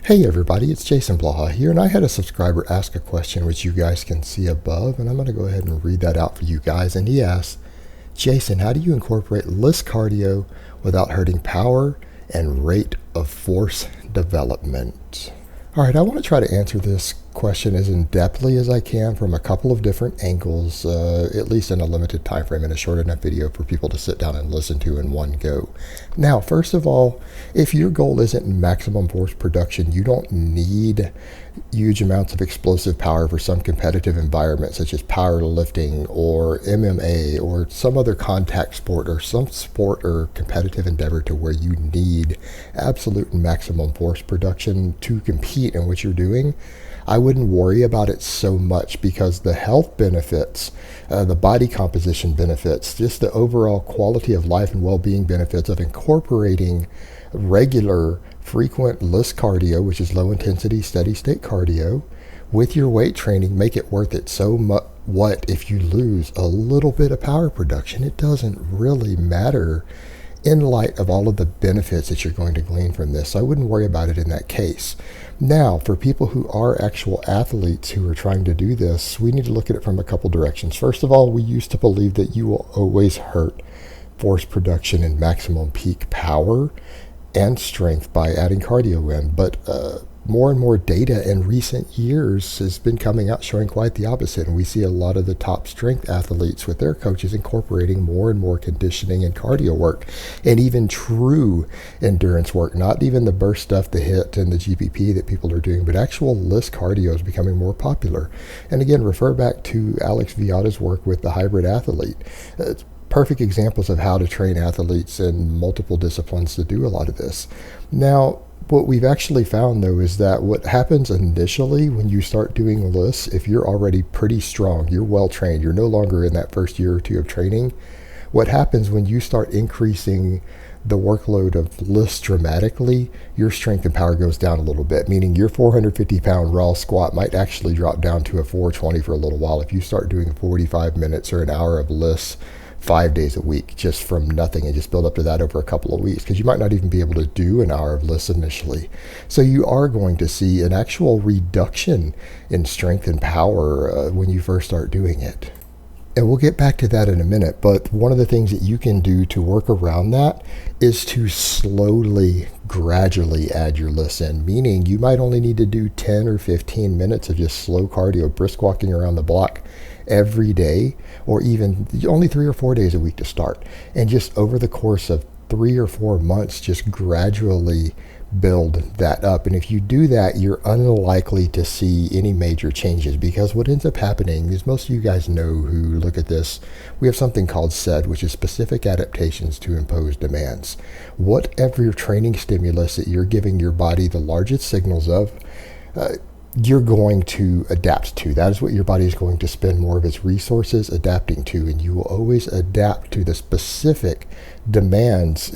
Hey everybody, it's Jason Blaha here, and I had a subscriber ask a question which you guys can see above, and I'm going to go ahead and read that out for you guys. And he asked, Jason, how do you incorporate list cardio without hurting power and rate of force development? All right, I want to try to answer this question as in-depthly as I can from a couple of different angles, at least in a limited time frame and a short enough video for people to sit down and listen to in one go. Now, first of all, if your goal isn't maximum force production, you don't need huge amounts of explosive power for some competitive environment such as powerlifting or MMA or some other contact sport or some sport or competitive endeavor to where you need absolute maximum force production to compete in what you're doing. I wouldn't worry about it so much because the health benefits, the body composition benefits, just the overall quality of life and well-being benefits of incorporating regular, frequent list cardio, which is low intensity, steady state cardio, with your weight training make it worth it. So what if you lose a little bit of power production? It doesn't really matter in light of all of the benefits that you're going to glean from this. So I wouldn't worry about it in that case. Now, for people who are actual athletes who are trying to do this, we need to look at it from a couple directions. First of all, we used to believe that you will always hurt force production and maximum peak power and strength by adding cardio in, but more and more data in recent years has been coming out showing quite the opposite, and we see a lot of the top strength athletes with their coaches incorporating more and more conditioning and cardio work, and even true endurance work, not even the burst stuff, the HIIT and the GPP that people are doing, but actual list cardio is becoming more popular. And again, refer back to Alex Viada's work with the hybrid athlete. Perfect examples of how to train athletes in multiple disciplines to do a lot of this. Now, what we've actually found, though, is that what happens initially when you start doing lists, if you're already pretty strong, you're well trained, you're no longer in that first year or two of training, what happens when you start increasing the workload of lists dramatically, your strength and power goes down a little bit, meaning your 450-pound raw squat might actually drop down to a 420 for a little while if you start doing 45 minutes or an hour of lists 5 days a week just from nothing and just build up to that over a couple of weeks, because you might not even be able to do an hour of lists initially. So you are going to see an actual reduction in strength and power when you first start doing it. And we'll get back to that in a minute, but one of the things that you can do to work around that is to slowly, gradually add your lists in, meaning you might only need to do 10 or 15 minutes of just slow cardio, brisk walking around the block every day, or even only 3 or 4 days a week to start. And just over the course of 3 or 4 months, just gradually build that up. And if you do that, you're unlikely to see any major changes, because what ends up happening is, most of you guys know who look at this, we have something called SAID, which is specific adaptations to imposed demands. Whatever training stimulus that you're giving your body the largest signals of, you're going to adapt to. That is what your body is going to spend more of its resources adapting to, and you will always adapt to the specific demands,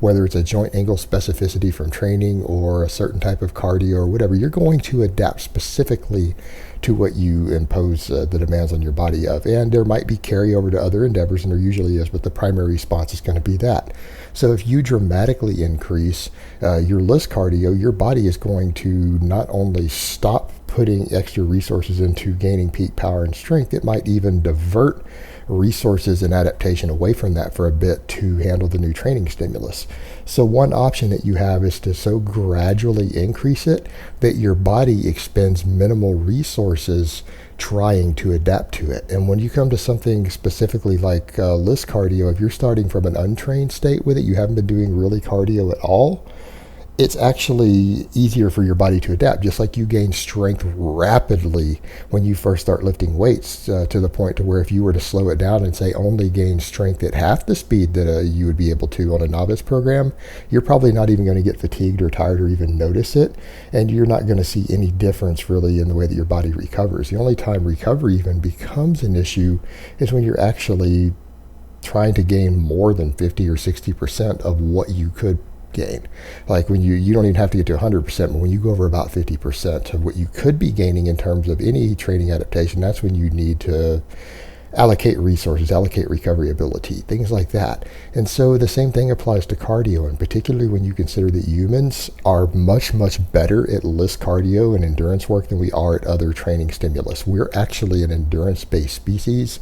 whether it's a joint angle specificity from training or a certain type of cardio or whatever. You're going to adapt specifically to what you impose the demands on your body of. And there might be carryover to other endeavors, and there usually is, but the primary response is going to be that. So if you dramatically increase your list cardio, your body is going to not only stop putting extra resources into gaining peak power and strength, it might even divert resources and adaptation away from that for a bit to handle the new training stimulus. So one option that you have is to so gradually increase it that your body expends minimal resources trying to adapt to it. And when you come to something specifically like list cardio, if you're starting from an untrained state with it, you haven't been doing really cardio at all, it's actually easier for your body to adapt. Just like you gain strength rapidly when you first start lifting weights, to the point to where if you were to slow it down and say only gain strength at half the speed that you would be able to on a novice program, you're probably not even going to get fatigued or tired or even notice it, and you're not going to see any difference really in the way that your body recovers. The only time recovery even becomes an issue is when you're actually trying to gain more than 50 or 60% of what you could gain. Like when you don't even have to get to 100%, but when you go over about 50% of what you could be gaining in terms of any training adaptation, that's when you need to allocate resources, allocate recovery ability, things like that. And so the same thing applies to cardio, and particularly when you consider that humans are much, much better at list cardio and endurance work than we are at other training stimulus. We're actually an endurance-based species.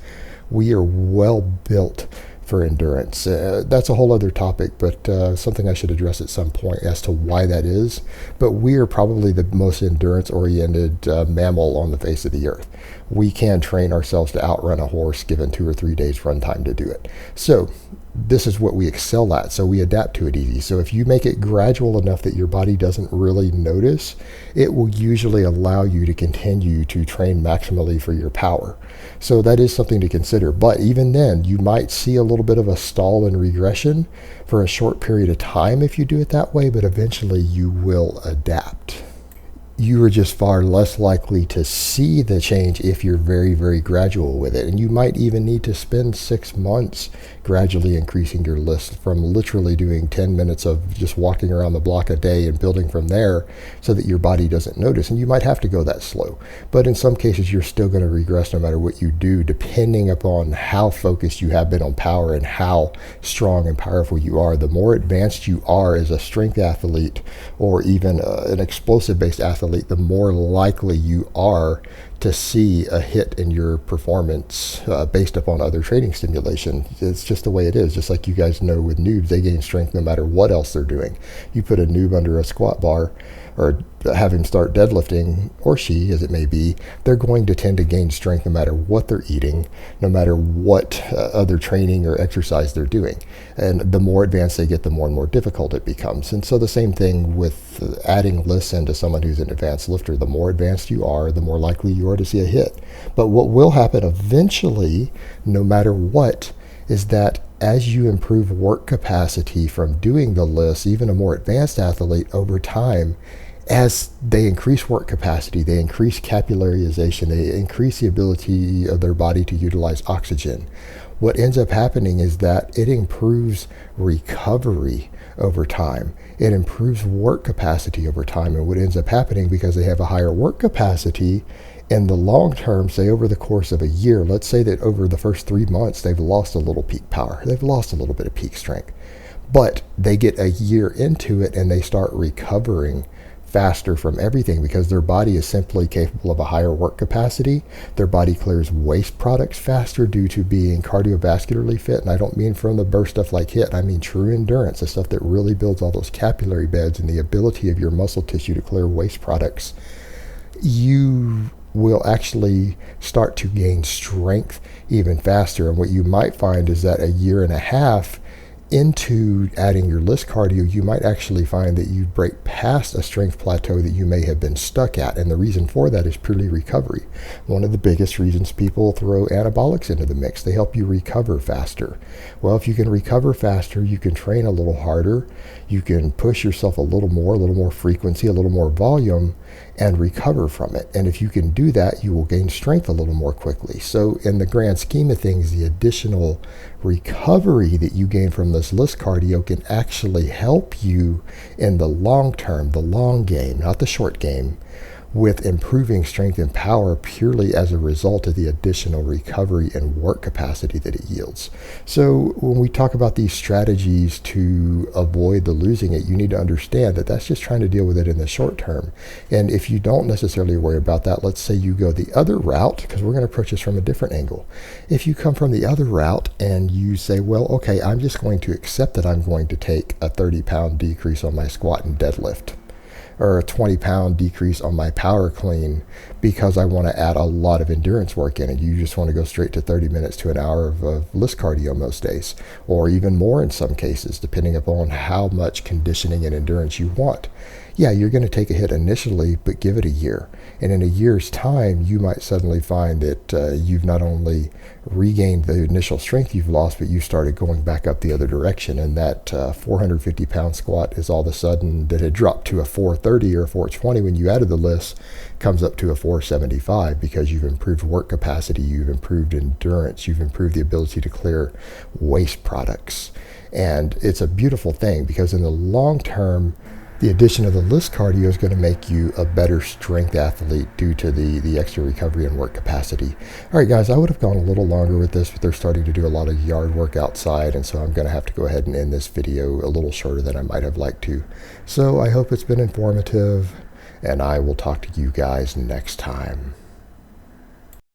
We are well built for endurance. That's a whole other topic, but something I should address at some point as to why that is. But we are probably the most endurance-oriented mammal on the face of the earth. We can train ourselves to outrun a horse given 2 or 3 days runtime to do it. So this is what we excel at, so we adapt to it easy. So if you make it gradual enough that your body doesn't really notice, it will usually allow you to continue to train maximally for your power. So that is something to consider. But even then, you might see a little bit of a stall and regression for a short period of time if you do it that way, but eventually you will adapt. You are just far less likely to see the change if you're very, very gradual with it. And you might even need to spend 6 months gradually increasing your list from literally doing 10 minutes of just walking around the block a day and building from there so that your body doesn't notice. And you might have to go that slow. But in some cases, you're still going to regress no matter what you do, depending upon how focused you have been on power and how strong and powerful you are. The more advanced you are as a strength athlete or even an explosive-based athlete, the more likely you are to see a hit in your performance based upon other training stimulation. It's just the way it is. Just like you guys know with noobs, they gain strength no matter what else they're doing. You put a noob under a squat bar or have him start deadlifting, or she, as it may be, they're going to tend to gain strength no matter what they're eating, no matter what other training or exercise they're doing. And the more advanced they get, the more and more difficult it becomes. And so the same thing with adding lists into someone who's an advanced lifter. The more advanced you are, the more likely you are to see a hit. But what will happen eventually, no matter what, is that as you improve work capacity from doing the list, even a more advanced athlete over time, as they increase work capacity, they increase capillarization, they increase the ability of their body to utilize oxygen. What ends up happening is that it improves recovery over time. It improves work capacity over time. And what ends up happening, because they have a higher work capacity, in the long term, say over the course of a year, let's say that over the first 3 months, they've lost a little peak power. They've lost a little bit of peak strength. But they get a year into it and they start recovering faster from everything because their body is simply capable of a higher work capacity. Their body clears waste products faster due to being cardiovascularly fit. And I don't mean from the burst stuff like HIIT. I mean true endurance, the stuff that really builds all those capillary beds and the ability of your muscle tissue to clear waste products. You will actually start to gain strength even faster. And what you might find is that a year and a half into adding your list cardio, you might actually find that you break past a strength plateau that you may have been stuck at. And the reason for that is purely recovery. One of the biggest reasons people throw anabolics into the mix, they help you recover faster. Well, if you can recover faster, you can train a little harder, you can push yourself a little more frequency, a little more volume, and recover from it. And if you can do that, you will gain strength a little more quickly. So in the grand scheme of things, the additional recovery that you gain from this list cardio can actually help you in the long term, the long game, not the short game, with improving strength and power purely as a result of the additional recovery and work capacity that it yields. So when we talk about these strategies to avoid the losing it, you need to understand that that's just trying to deal with it in the short term. And if you don't necessarily worry about that, let's say you go the other route, because we're going to approach this from a different angle. If you come from the other route and you say, well, okay, I'm just going to accept that I'm going to take a 30-pound decrease on my squat and deadlift, or a 20-pound decrease on my power clean because I want to add a lot of endurance work in it. You just want to go straight to 30 minutes to an hour of list cardio most days, or even more in some cases, depending upon how much conditioning and endurance you want. Yeah, you're going to take a hit initially, but give it a year. And in a year's time, you might suddenly find that you've not only regained the initial strength you've lost, but you started going back up the other direction. And that 450-pound squat is all of a sudden that had dropped to a 430 or a 420 when you added the list, comes up to a 475 because you've improved work capacity, you've improved endurance, you've improved the ability to clear waste products. And it's a beautiful thing because in the long term, the addition of the list cardio is going to make you a better strength athlete due to the extra recovery and work capacity. All right, guys, I would have gone a little longer with this, but they're starting to do a lot of yard work outside, and so I'm going to have to go ahead and end this video a little shorter than I might have liked to. So I hope it's been informative, and I will talk to you guys next time.